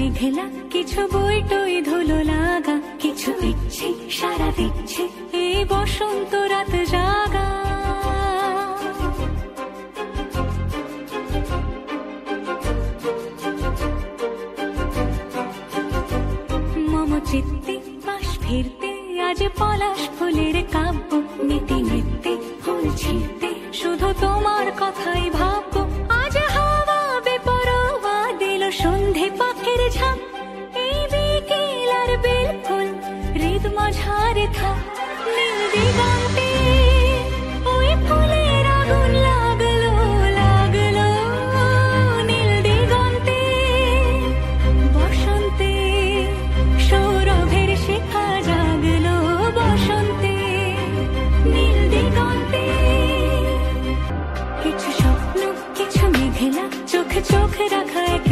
মেঘলা, কিছু বই টই ধুলো লাগা, কিছু ইচ্ছে সারা দিচ্ছে এই বসন্ত রাত জাগা। মম চিত্তে বাস ফিরতে আজ পলাশ ফুলের কাব্য, নীতি নৃত্যে ফুল ছিঁড়তে শুধু তোমার কথাই ভাববো। আজ হাওয়া বেপরোয়া দিল সন্ধে পাখির ঝাঁক, এই বিকেল আর বেলফুল হৃদ মাঝারে থাক। নীল দিগন্তে ওই ফুলের আগুন লাগলো লাগলো, নীল দিগন্তে বসন্তে সৌরভের শিখা জাগলো, বসন্তে নীল দিগন্তে। কিছু স্বপ্ন কিছু মেঘলা, চোখ চোখ রাখা এক